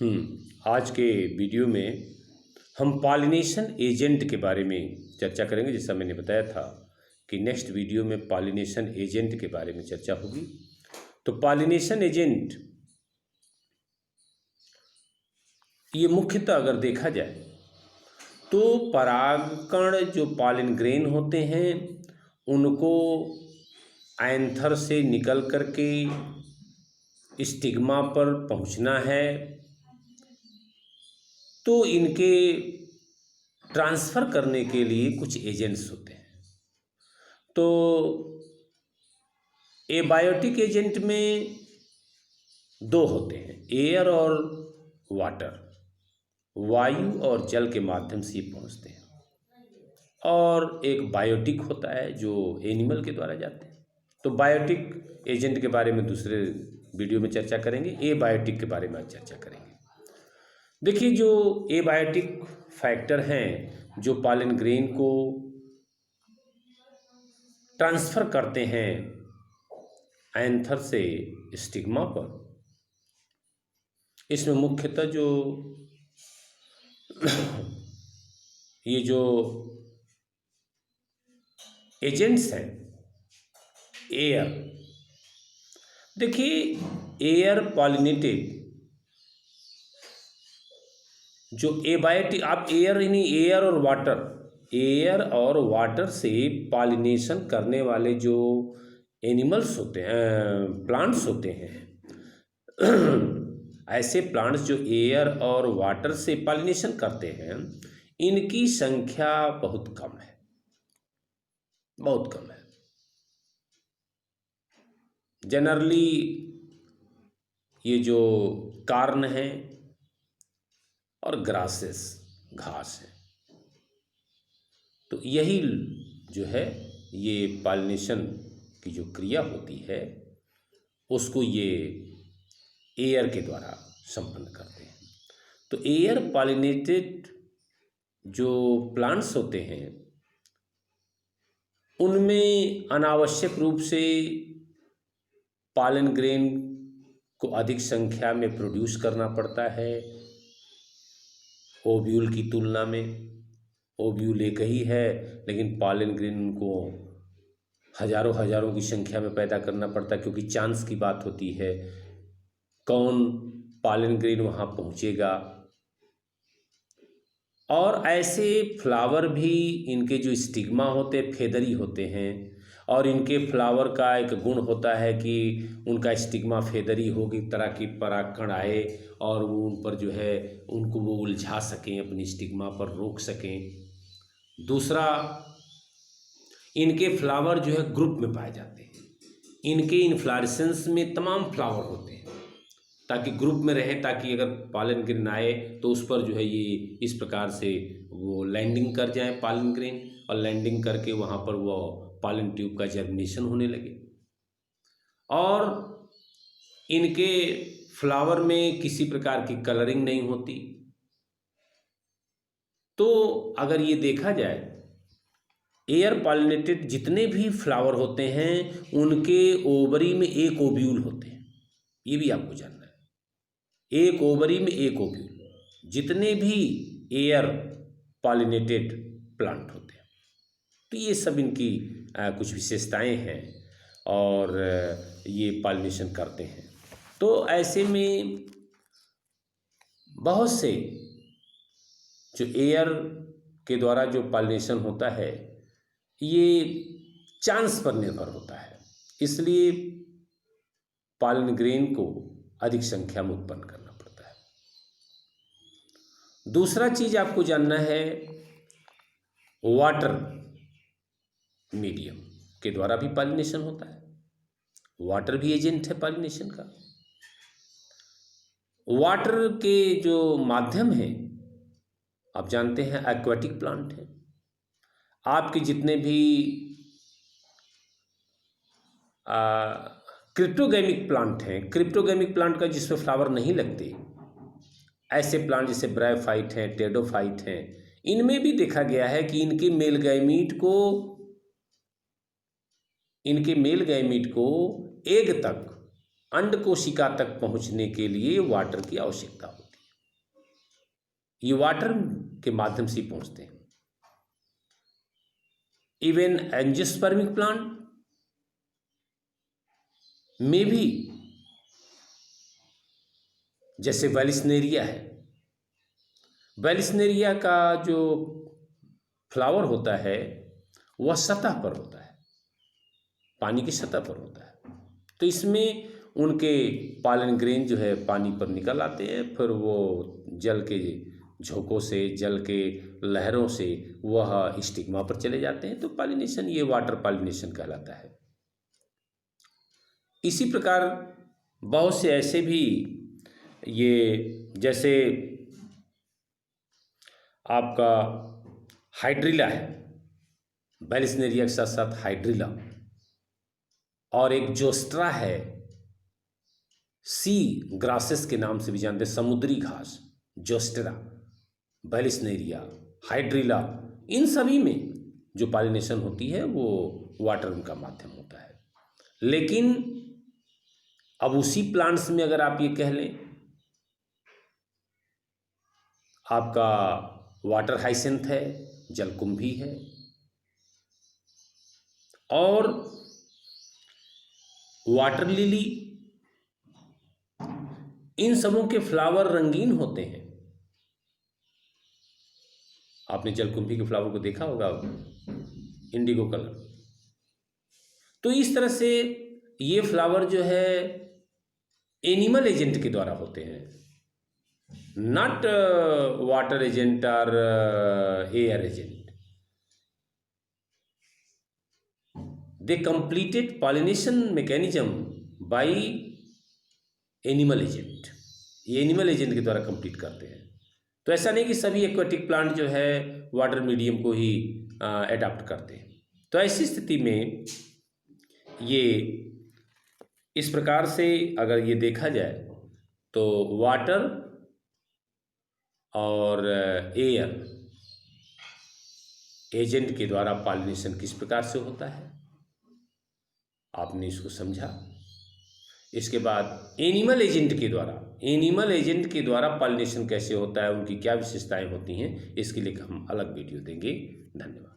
आज के वीडियो में हम पॉलिनेशन एजेंट के बारे में चर्चा करेंगे। जैसा मैंने बताया था कि नेक्स्ट वीडियो में पॉलिनेशन एजेंट के बारे में चर्चा होगी। तो पॉलिनेशन एजेंट ये मुख्यतः अगर देखा जाए तो परागकण जो पॉलिन ग्रेन होते हैं उनको एंथर से निकल करके स्टिग्मा पर पहुंचना है, तो इनके ट्रांसफ़र करने के लिए कुछ एजेंट्स होते हैं। तो एबायोटिक एजेंट में दो होते हैं, एयर और वाटर, वायु और जल के माध्यम से ये पहुँचते हैं। और एक बायोटिक होता है जो एनिमल के द्वारा जाते हैं। तो बायोटिक एजेंट के बारे में दूसरे वीडियो में चर्चा करेंगे, एबायोटिक के बारे में आज चर्चा करेंगे। देखिए, जो एबायोटिक फैक्टर हैं जो पॉलन ग्रेन को ट्रांसफ़र करते हैं एंथर से स्टिग्मा पर, इसमें मुख्यतः जो ये जो एजेंट्स हैं, एयर, देखिए एयर पॉलिनेटेड जो एबायोटिक, आप एयर यानी एयर और वाटर से पॉलिनेशन करने वाले जो एनिमल्स होते हैं, प्लांट्स होते हैं, ऐसे प्लांट्स जो एयर और वाटर से पॉलिनेशन करते हैं, इनकी संख्या बहुत कम है, बहुत कम है। जनरली ये जो कार्न है और ग्रासेस, घास है, तो यही जो है ये पॉलिनेशन की जो क्रिया होती है उसको ये एयर के द्वारा संपन्न करते हैं। तो एयर पॉलिनेटेड जो प्लांट्स होते हैं उनमें अनावश्यक रूप से पॉलन ग्रेन को अधिक संख्या में प्रोड्यूस करना पड़ता है ओव्यूल की तुलना में। ओव्यूल एक ही है लेकिन पॉलन ग्रेन को हजारों की संख्या में पैदा करना पड़ता है, क्योंकि चांस की बात होती है कौन पॉलन ग्रेन वहाँ पहुँचेगा। और ऐसे फ्लावर भी, इनके जो स्टिग्मा होते हैं फेदरी होते हैं, और इनके फ्लावर का एक गुण होता है कि उनका स्टिग्मा फेदरी हो कि तरह की परागकण आए और वो उन पर जो है उनको वो उलझा सकें, अपनी स्टिग्मा पर रोक सकें। दूसरा, इनके फ्लावर जो है ग्रुप में पाए जाते हैं। इनके इन्फ्लोरेसेंस में तमाम फ्लावर होते हैं ताकि ग्रुप में रहे, ताकि अगर पॉलन ग्रेन आए तो उस पर जो है ये इस प्रकार से वो लैंडिंग कर जाए पॉलन ग्रेन, और लैंडिंग करके वहाँ पर वो पॉलन ट्यूब का जर्मिनेशन होने लगे। और इनके फ्लावर में किसी प्रकार की कलरिंग नहीं होती। तो अगर ये देखा जाए, एयर पॉलिनेटेड जितने भी फ्लावर होते हैं उनके ओवरी में एक ओव्यूल होते हैं, ये भी आपको जानना है। एक ओवरी में एक ओव्यूल, जितने भी एयर पॉलिनेटेड प्लांट होते हैं। तो ये सब इनकी कुछ विशेषताएं हैं और ये पॉलिनेशन करते हैं। तो ऐसे में बहुत से जो एयर के द्वारा जो पॉलिनेशन होता है ये चांस पर निर्भर होता है, इसलिए पॉलन ग्रेन को अधिक संख्या में उत्पन्न करना पड़ता है। दूसरा चीज आपको जानना है, वाटर मीडियम के द्वारा भी पॉलिनेशन होता है। वाटर भी एजेंट है पॉलिनेशन का। वाटर के जो माध्यम है, आप जानते हैं एक्वाटिक प्लांट है। आपके जितने भी क्रिप्टोगैमिक प्लांट हैं, क्रिप्टोगैमिक प्लांट का जिसमें फ्लावर नहीं लगते, ऐसे प्लांट जैसे ब्रायोफाइट हैं, टेडोफाइट हैं, इनमें भी देखा गया है कि इनके मेल गैमीट को एग तक, अंड कोशिका तक पहुंचने के लिए वाटर की आवश्यकता होती है। ये वाटर के माध्यम से पहुंचते हैं। इवन एंजियोस्पर्मिक प्लांट में भी, जैसे वेलिस्नेरिया है, वेलिस्नेरिया का जो फ्लावर होता है वह सतह पर होता है, पानी की सतह पर होता है। तो इसमें उनके पालन ग्रेन जो है पानी पर निकल आते हैं, फिर वो जल के झोंकों से, जल के लहरों से वह स्टिग्मा पर चले जाते हैं। तो पॉलिनेशन, ये वाटर पॉलिनेशन कहलाता है। इसी प्रकार बहुत से ऐसे भी, ये जैसे आपका हाइड्रिला है, वेलिस्नेरिया के साथ साथ हाइड्रिला, और एक जोस्ट्रा है, सी ग्रासेस के नाम से भी जानते हैं, समुद्री घास, जोस्ट्रा, वेलिस्नेरिया, हाइड्रिला, इन सभी में जो पॉलिनेशन होती है वो वाटर उनका माध्यम होता है। लेकिन अब उसी प्लांट्स में अगर आप ये कह लें, आपका वाटर हाइसिंथ है, जलकुंभी है, और वाटर लिली, इन सबों के फ्लावर रंगीन होते हैं। आपने जलकुंभी के फ्लावर को देखा होगा, इंडिगो कलर। तो इस तरह से ये फ्लावर जो है एनिमल एजेंट के द्वारा होते हैं, नॉट वाटर एजेंट और एयर एजेंट। दे completed pollination mechanism bye animal agent. ये एनिमल एजेंट के द्वारा कंप्लीट करते हैं। तो ऐसा नहीं कि सभी एक्वाटिक प्लांट जो है वाटर मीडियम को ही एडाप्ट करते हैं। तो ऐसी स्थिति में ये इस प्रकार से अगर ये देखा जाए तो वाटर और एयर एजेंट के द्वारा पॉलिनेशन किस प्रकार से होता है, आपने इसको समझा। इसके बाद एनिमल एजेंट के द्वारा पॉलिनेशन कैसे होता है, उनकी क्या विशेषताएं होती हैं, इसके लिए हम अलग वीडियो देंगे। धन्यवाद।